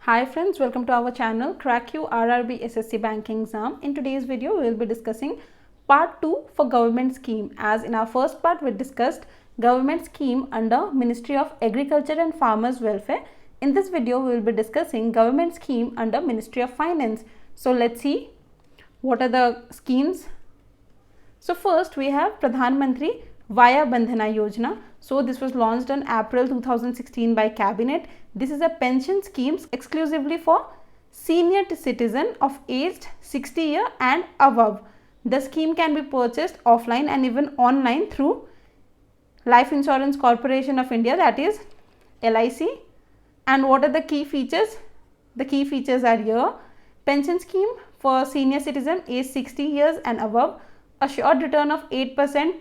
Hi friends, welcome to our channel Crack You RRB SSC Banking Exam. In today's video, we will be discussing part 2 for government scheme. As in our first part, we discussed government scheme under Ministry of Agriculture and Farmers Welfare. In this video, we will be discussing government scheme under Ministry of Finance. So let's see what are the schemes. So first we have Pradhan Mantri via Bandhana Yojana. So this was launched on April 2016 by Cabinet. This is a pension scheme exclusively for senior citizen of aged 60 years and above. The scheme can be purchased offline and even online through Life Insurance Corporation of India, that is LIC. And what are the key features? The key features are here. Pension scheme for senior citizen aged 60 years and above. Assured return of 8%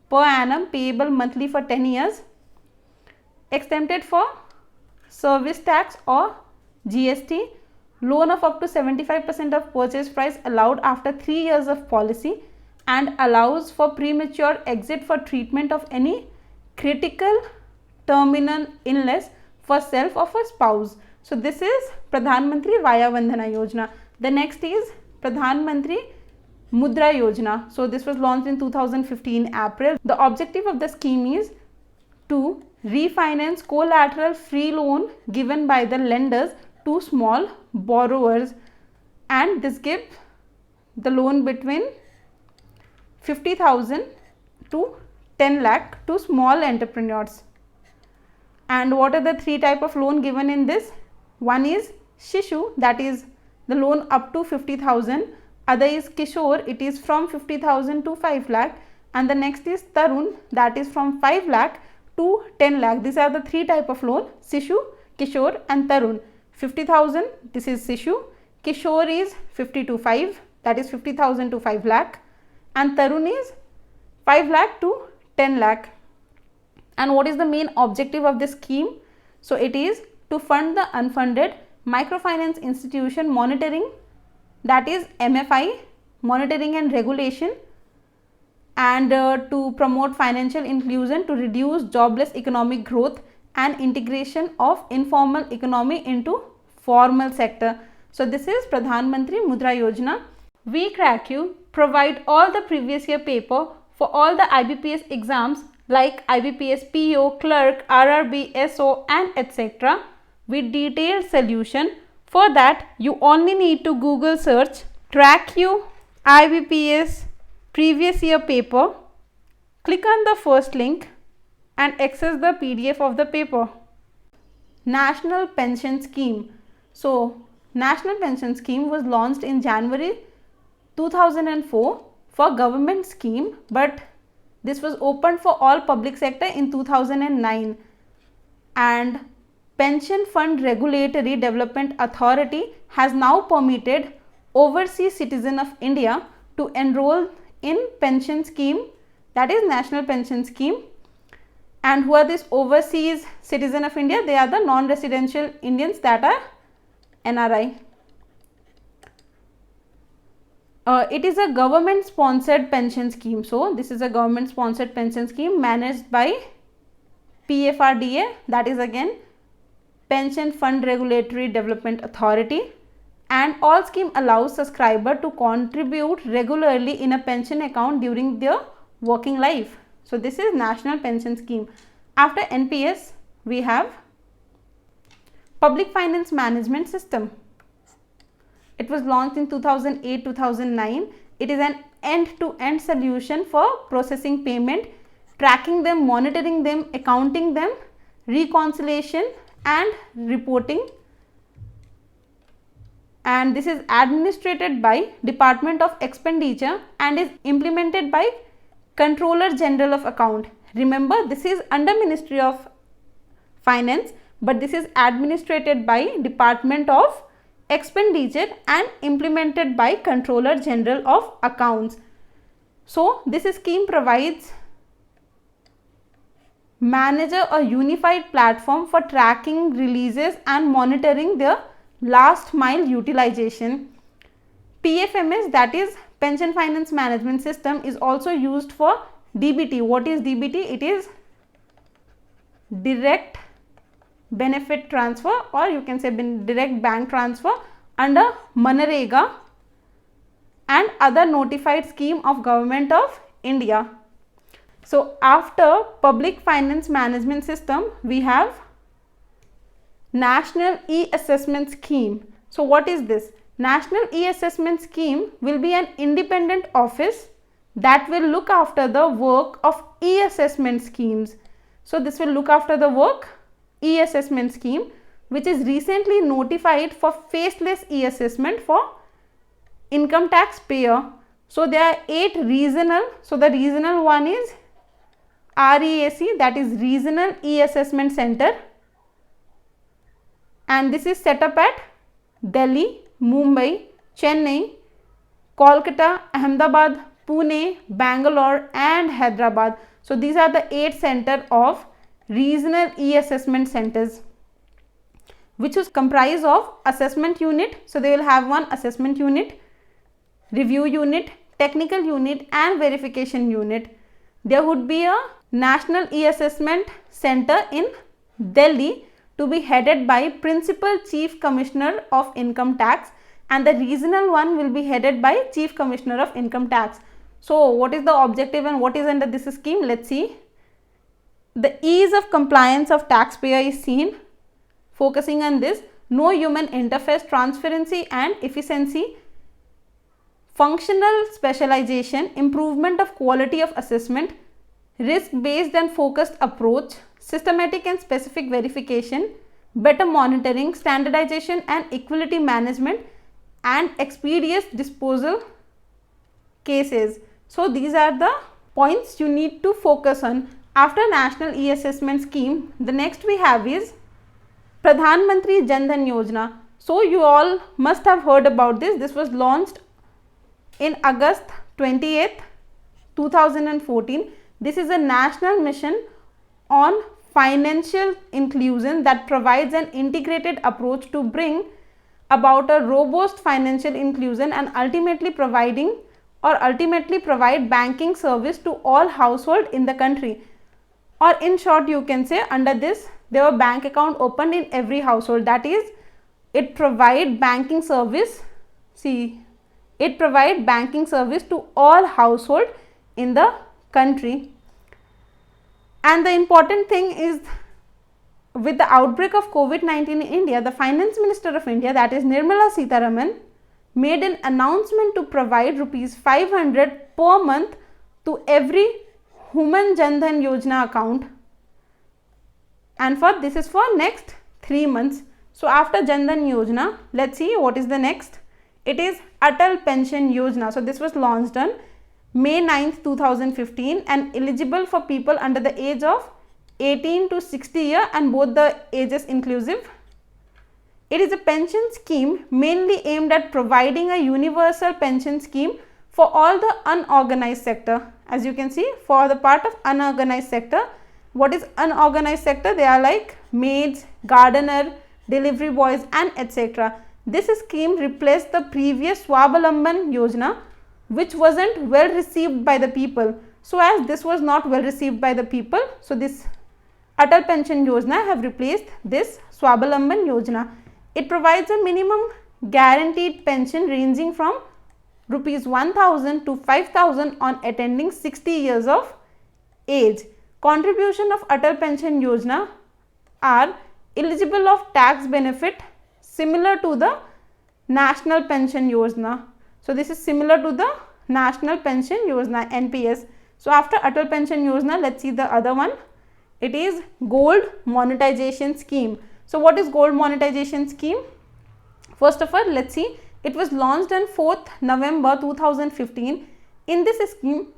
per annum payable monthly for 10 years. Exempted for service tax or GST. Loan of up to 75% of purchase price allowed after 3 years of policy, and allows for premature exit for treatment of any critical terminal illness for self or for spouse. So this is Pradhan Mantri via Bandhana Yojana. The next is Pradhan Mantri Mudra Yojana. So this was launched in 2015 April. The objective of the scheme is to refinance collateral free loan given by the lenders to small borrowers, and this gives the loan between 50,000 to 10 lakh to small entrepreneurs. And what are the three type of loan given in this? One is Shishu, that is the loan up to 50,000. Other is Kishore, it is from 50,000 to 5 lakh. And the next is Tarun, that is from 5 lakh to 10 lakh. These are the three type of loan: Sishu, Kishore and Tarun. 50,000, this is Sishu. Kishore is 50 to 5, that is 50,000 to 5 lakh. And Tarun is 5 lakh to 10 lakh. And what is the main objective of this scheme? So it is to fund the unfunded microfinance institution monitoring, that is MFI, monitoring and regulation, and to promote financial inclusion, to reduce jobless economic growth and integration of informal economy into formal sector. So this is Pradhan Mantri Mudra Yojana. We Crack You provide all the previous year paper for all the IBPS exams like IBPS PO, Clerk, RRB, SO and etc. with detailed solution. For that, you only need to Google search Crack You IBPS previous year paper. Click on the first link and access the PDF of the paper. National Pension Scheme. So, National Pension Scheme was launched in January 2004 for government scheme, but this was opened for all public sector in 2009. And Pension Fund Regulatory Development Authority has now permitted overseas citizen of India to enroll in pension scheme, that is National Pension Scheme. And who are these overseas citizen of India? They are the non-residential Indians, that are NRI. It is a government sponsored pension scheme. So this is a government sponsored pension scheme managed by PFRDA, that is again Pension Fund Regulatory Development Authority. And all scheme allows subscriber to contribute regularly in a pension account during their working life. So this is National Pension Scheme. After NPS, we have Public Finance Management System. It was launched in 2008-2009. It is an end-to-end solution for processing payment, tracking them, monitoring them, accounting them, reconciliation and reporting. And this is administrated by Department of Expenditure and is implemented by Controller General of Account. Remember, this is under Ministry of Finance, but this is administrated by Department of Expenditure and implemented by Controller General of Accounts. So this scheme provides manager a unified platform for tracking releases and monitoring their last mile utilization. PFMS, that is Pension Finance Management System, is also used for DBT. What is DBT? It is direct benefit transfer, or you can say direct bank transfer under Manrega and other notified scheme of Government of India. So after public finance management system, we have National E-Assessment Scheme. So what is this? National E-Assessment Scheme will be an independent office that will look after the work of e-assessment schemes. So this will look after the work e-assessment scheme, which is recently notified for faceless e-assessment for income tax payer. So there are 8 regional. So the regional one is REAC, that is Regional E-Assessment Center, and this is set up at Delhi, Mumbai, Chennai, Kolkata, Ahmedabad, Pune, Bangalore and Hyderabad. So these are the 8 centers of regional e-assessment centers, which is comprised of assessment unit. So they will have one assessment unit, review unit, technical unit and verification unit. There would be a National E-Assessment Center in Delhi to be headed by Principal Chief Commissioner of Income Tax, and the regional one will be headed by Chief Commissioner of Income Tax. So what is the objective and what is under this scheme? Let's see. The ease of compliance of taxpayer is seen, focusing on this. No human interface, transparency and efficiency, functional specialization, improvement of quality of assessment, risk based and focused approach, systematic and specific verification, better monitoring, standardization and equality management and expeditious disposal cases. So these are the points you need to focus on. After National E-Assessment Scheme, the next we have is Pradhan Mantri Dhan Yojana. So you all must have heard about this. This was launched in August 28th, 2014. This is a national mission on financial inclusion that provides an integrated approach to bring about a robust financial inclusion and ultimately provide banking service to all households in the country. Or in short, you can say under this, there were bank account opened in every household. That is, it provide banking service. See, it provide banking service to all household in the country. And the important thing is, with the outbreak of COVID-19 in India, the Finance Minister of India, that is Nirmala Sitharaman, made an announcement to provide rupees 500 per month to every Human Jan Dhan Yojana account, and for this is for next 3 months. So after Jan Dhan Yojana, let's see what is the next. It is Atal Pension Yojana. So this was launched on May 9th, 2015 and eligible for people under the age of 18 to 60 years and both the ages inclusive. It is a pension scheme mainly aimed at providing a universal pension scheme for all the unorganized sector. As you can see, for the part of unorganized sector, what is unorganized sector? They are like maids, gardener, delivery boys and etc. This scheme replaced the previous Swavalamban Yojana, which wasn't well received by the people. So as this was not well received by the people, so this Atal Pension Yojana have replaced this Swavalamban Yojana. It provides a minimum guaranteed pension ranging from rupees 1000 to 5000 on attaining 60 years of age. Contribution of Atal Pension Yojana are eligible of tax benefit similar to the National Pension Yojana. So this is similar to the National Pension Yojana, NPS. So after Atal Pension Yojana, let's see the other one. It is Gold Monetization Scheme. So what is Gold Monetization Scheme? First of all, let's see. It was launched on 4th November 2015. In this scheme,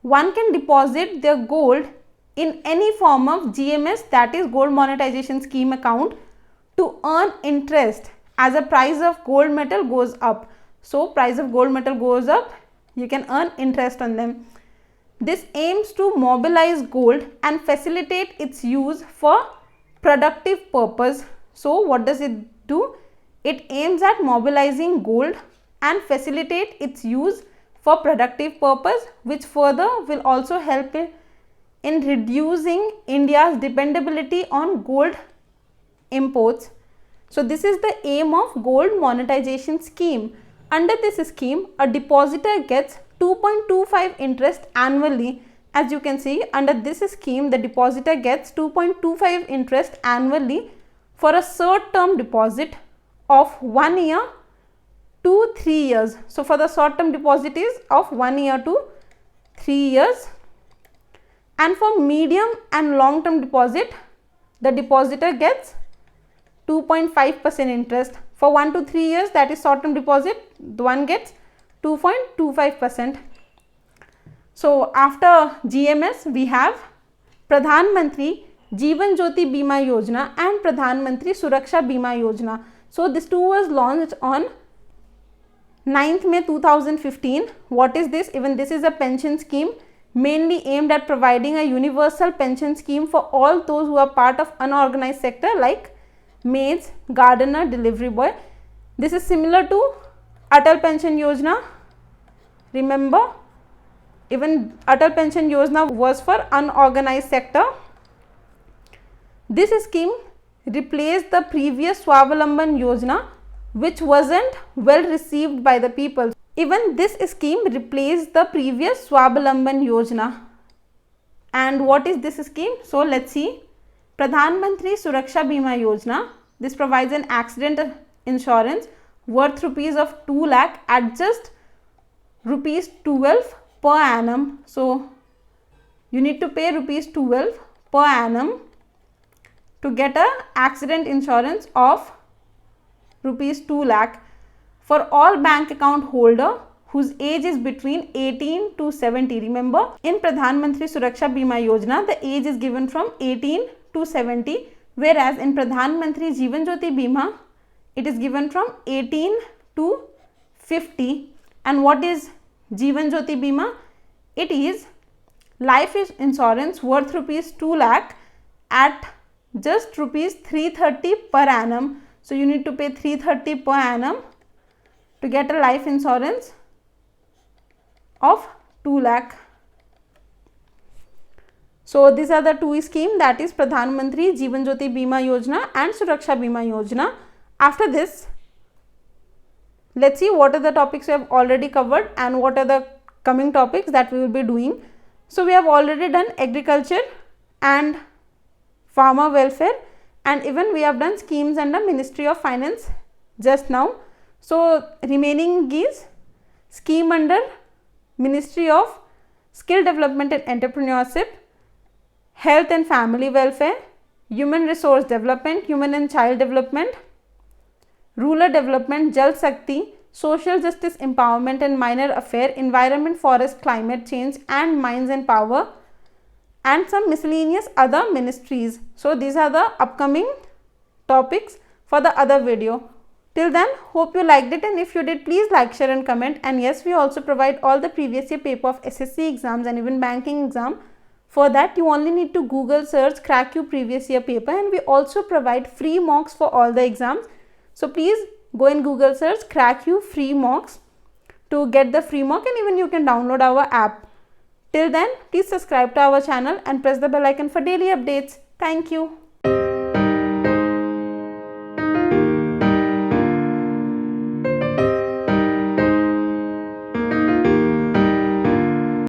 one can deposit their gold in any form of GMS, that is Gold Monetization Scheme account, to earn interest as a price of gold metal goes up. So price of gold metal goes up, you can earn interest on them. This aims to mobilize gold and facilitate its use for productive purpose. So what does it do? It aims at mobilizing gold and facilitate its use for productive purpose, which further will also help in reducing India's dependability on gold imports. So this is the aim of gold monetization scheme. Under this scheme, a depositor gets 2.25 interest annually. As you can see, under this scheme, the depositor gets 2.25 interest annually for a short term deposit of 1 year to 3 years. So for the short term deposit is of 1 year to 3 years, and for medium and long term deposit, the depositor gets 2.5% interest. For 1 to 3 years, that is short term deposit, the one gets 2.25%. So after GMS, we have Pradhan Mantri Jeevan Jyoti Bima Yojana and Pradhan Mantri Suraksha Bima Yojana. So this two was launched on 9th May 2015. What is this? Even this is a pension scheme mainly aimed at providing a universal pension scheme for all those who are part of unorganized sector like maids, gardener, delivery boy. This is similar to Atal Pension Yojana. Remember, even Atal Pension Yojana was for unorganized sector. This scheme replaced the previous Swavalamban Yojana, which wasn't well received by the people. Even this scheme replaced the previous Swavalamban Yojana. And what is this scheme? So let's see. Pradhan Mantri Suraksha Bima Yojana. This provides an accident insurance worth rupees of 2 lakh at just rupees 12 per annum. So you need to pay rupees 12 per annum to get a accident insurance of rupees 2 lakh for all bank account holder whose age is between 18 to 70. Remember, in Pradhan Mantri Suraksha Bima Yojana, the age is given from 18 to 70, whereas in Pradhan Mantri Jeevan Jyoti Bima, it is given from 18 to 50. And what is Jeevan Jyoti Bima? It is life insurance worth rupees 2 lakh at just rupees 330 per annum. So you need to pay 330 per annum to get a life insurance of 2 lakh. So these are the two schemes, that is Pradhan Mantri Jeevan Jyoti Bima Yojana and Suraksha Bima Yojana. After this, let's see what are the topics we have already covered and what are the coming topics that we will be doing. So we have already done agriculture and farmer welfare, and even we have done schemes under Ministry of Finance just now. So remaining is scheme under Ministry of Skill Development and Entrepreneurship, Health and Family Welfare, Human Resource Development, Human and Child Development, Rural Development, Jal Shakti, Social Justice Empowerment and Minor Affair, Environment, Forest, Climate Change and Mines and Power, and some miscellaneous other ministries. So these are the upcoming topics for the other video. Till then, hope you liked it, and if you did, please like, share and comment. And yes, we also provide all the previous year paper of SSC exams and even banking exam. For that, you only need to Google search Crack You Previous Year Paper, and we also provide free mocks for all the exams. So please go in Google search Crack You free mocks to get the free mock, and even you can download our app. Till then, please subscribe to our channel and press the bell icon for daily updates. Thank you.